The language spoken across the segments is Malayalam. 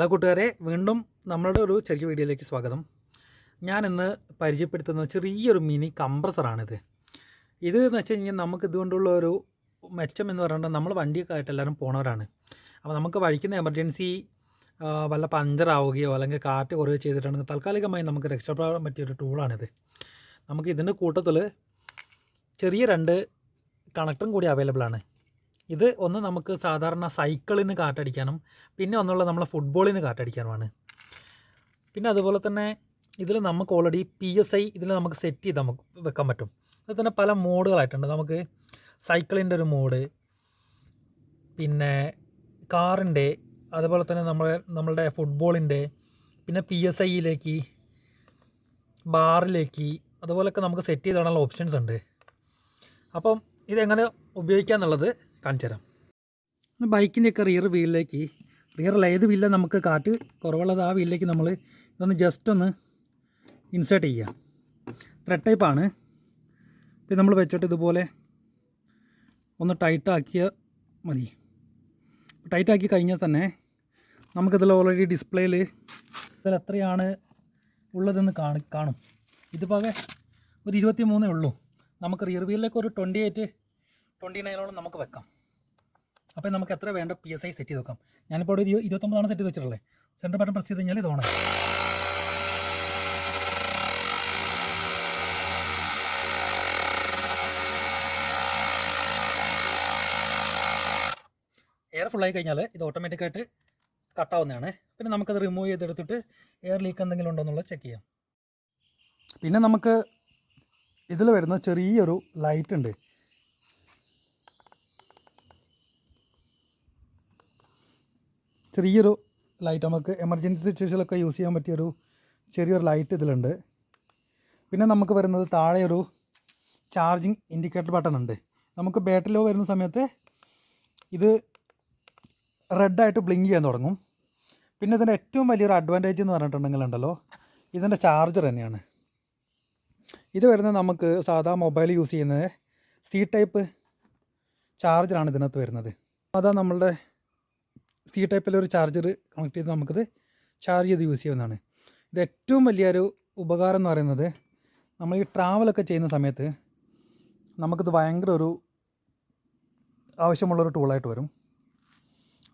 ഹലോ കൂട്ടുകാരെ, വീണ്ടും നമ്മളുടെ ഒരു ചെറിയ വീഡിയോയിലേക്ക് സ്വാഗതം. ഞാൻ ഇന്ന് പരിചയപ്പെടുത്തുന്ന ചെറിയൊരു മിനി കംപ്രസറാണിത്. ഇത് എന്ന് വെച്ച് കഴിഞ്ഞാൽ നമുക്ക് ഇതുകൊണ്ടുള്ള ഒരു മെച്ചം എന്ന് പറയുന്നത്, നമ്മൾ വണ്ടിയൊക്കെ ആയിട്ട് എല്ലാവരും പോണവരാണ്. അപ്പോൾ നമുക്ക് വഴിക്കുന്ന എമർജൻസി വല്ല പഞ്ചറാവുകയോ അല്ലെങ്കിൽ കാറ്റ് കുറയോ ചെയ്തിട്ടുണ്ടെങ്കിൽ താൽക്കാലികമായി നമുക്ക് രക്ഷപ്പെടാൻ പറ്റിയൊരു ടൂളാണിത്. നമുക്ക് ഇതിൻ്റെ കൂട്ടത്തിൽ ചെറിയ 2 കണക്ടറും കൂടി അവൈലബിൾ ആണ്. ഇത് ഒന്ന് നമുക്ക് സാധാരണ സൈക്കിളിന് കാറ്റടിക്കാനും, പിന്നെ ഒന്നുള്ള നമ്മളെ ഫുട്ബോളിന് കാറ്റടിക്കാനുമാണ്. പിന്നെ അതുപോലെ തന്നെ ഇതിൽ നമുക്ക് ഓൾറെഡി PSI ഇതിൽ നമുക്ക് സെറ്റ് ചെയ്ത് നമുക്ക് വെക്കാൻ പറ്റും. അതിൽ തന്നെ പല മോഡുകളായിട്ടുണ്ട്. നമുക്ക് സൈക്കിളിൻ്റെ ഒരു മോഡ്, പിന്നെ കാറിൻ്റെ, അതുപോലെ തന്നെ നമ്മളുടെ ഫുട്ബോളിൻ്റെ, പിന്നെ PSIയിലേക്ക്, ബാറിലേക്ക്, അതുപോലെയൊക്കെ നമുക്ക് സെറ്റ് ചെയ്തിടാനുള്ള ഓപ്ഷൻസ് ഉണ്ട്. അപ്പം ഇതെങ്ങനെ ഉപയോഗിക്കുക എന്നുള്ളത് കാണിച്ചു തരാം. ബൈക്കിൻ്റെയൊക്കെ റിയർ ഏത് വീലിലാണ് നമുക്ക് കാറ്റ് കുറവുള്ളത് ആ വീലിലേക്ക് നമ്മൾ ഇതൊന്ന് ജസ്റ്റ് ഒന്ന് ഇൻസേർട്ട് ചെയ്യുക. ത്രെഡ് ടൈപ്പാണ്. പിന്നെ നമ്മൾ വെച്ചിട്ട് ഇതുപോലെ ഒന്ന് ടൈറ്റാക്കിയാൽ മതി. ടൈറ്റാക്കി കഴിഞ്ഞാൽ തന്നെ നമുക്കിതിൽ ഓൾറെഡി ഡിസ്പ്ലേയിൽ ഇതിൽ എത്രയാണ് ഉള്ളതെന്ന് കാണും. ഇതിപ്പോൾ ഒരു 23 ഉള്ളൂ. നമുക്ക് റിയർ വീലിലേക്ക് ഒരു 29 നമുക്ക് വെക്കാം. അപ്പോൾ നമുക്ക് എത്ര വേണ്ട PSI സെറ്റ് ചെയ്ത് വെക്കാം. ഞാനിപ്പോൾ ഒരു 29 സെറ്റ് ചെയ്ത് വെച്ചിട്ടുള്ളത്. സെൻറ്റർ ബട്ടൺ പ്രസ് ചെയ്ത് കഴിഞ്ഞാൽ ഇത് ഓണായി. എയർ ഫുള്ളായി കഴിഞ്ഞാൽ ഇത് ഓട്ടോമാറ്റിക്കായിട്ട് കട്ടാവുന്നതാണ്. പിന്നെ നമുക്കത് റിമൂവ് ചെയ്തെടുത്തിട്ട് എയർ ലീക്ക് എന്തെങ്കിലും ഉണ്ടോ എന്നുള്ളത് ചെക്ക് ചെയ്യാം. പിന്നെ നമുക്ക് ഇതിൽ വരുന്ന ചെറിയൊരു ലൈറ്റ് ഉണ്ട്. ചെറിയൊരു ലൈറ്റ് നമുക്ക് എമർജൻസി സിറ്റുവേഷനിലൊക്കെ യൂസ് ചെയ്യാൻ പറ്റിയൊരു ചെറിയൊരു ലൈറ്റ് ഇതിലുണ്ട്. പിന്നെ നമുക്ക് വരുന്നത് താഴെ ഒരു ചാർജിങ് ഇൻഡിക്കേറ്റർ ബട്ടൺ ഉണ്ട്. നമുക്ക് ബാറ്ററി ലോ വരുന്ന സമയത്ത് ഇത് റെഡായിട്ട് ബ്ലിങ്ക് ചെയ്യാൻ തുടങ്ങും. പിന്നെ ഇതിൻ്റെ ഏറ്റവും വലിയൊരു അഡ്വാൻറ്റേജ് എന്ന് പറഞ്ഞിട്ടുണ്ടെങ്കിലുണ്ടല്ലോ, ഇതിൻ്റെ ചാർജർ തന്നെയാണ്. ഇത് വരുന്നത് നമുക്ക് സാധാ മൊബൈൽ യൂസ് ചെയ്യുന്നത് C ടൈപ്പ് ചാർജറാണ് ഇതിനകത്ത് വരുന്നത്. അതാ നമ്മളുടെ C ടൈപ്പിലൊരു ചാർജർ കണക്ട് ചെയ്ത് നമുക്കിത് ചാർജ് ചെയ്ത് യൂസ് ചെയ്യാവുന്നതാണ്. ഇത് ഏറ്റവും വലിയൊരു ഉപകാരം എന്ന് പറയുന്നത്, നമ്മൾ ഈ ട്രാവലൊക്കെ ചെയ്യുന്ന സമയത്ത് നമുക്കിത് ഭയങ്കര ഒരു ആവശ്യമുള്ളൊരു ടൂളായിട്ട് വരും.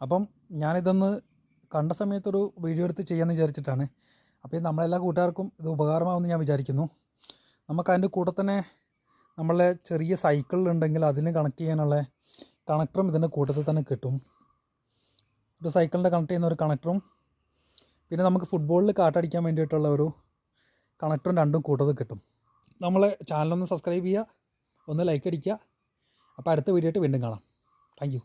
അപ്പം ഞാനിതൊന്ന് കണ്ട സമയത്തൊരു വീഡിയോ എടുത്ത് ചെയ്യാമെന്ന് വിചാരിച്ചിട്ടാണ്. അപ്പോൾ നമ്മളെല്ലാ കൂട്ടുകാർക്കും ഇത് ഉപകാരമാവുമെന്ന് ഞാൻ വിചാരിക്കുന്നു. നമുക്ക് അതിൻ്റെ കൂടെ തന്നെ നമ്മളെ ചെറിയ സൈക്കിളിലുണ്ടെങ്കിൽ അതിന് കണക്ട് ചെയ്യാനുള്ള കണക്ടറും ഇതിൻ്റെ കൂട്ടത്തിൽ തന്നെ കിട്ടും. ഒരു സൈക്കിളിൻ്റെ കണക്ട് ചെയ്യുന്ന ഒരു കണക്ടറും, പിന്നെ നമുക്ക് ഫുട്ബോളിൽ കാറ്റടിക്കാൻ വേണ്ടിയിട്ടുള്ള ഒരു കണക്ടറും രണ്ടും കൂട്ടത്തിൽ കിട്ടും. നമ്മളെ ചാനലൊന്ന് സബ്സ്ക്രൈബ് ചെയ്യുക, ഒന്ന് ലൈക്ക് അടിക്കുക. അപ്പോൾ അടുത്ത വീഡിയോ ആയിട്ട് വീണ്ടും കാണാം. Thank you.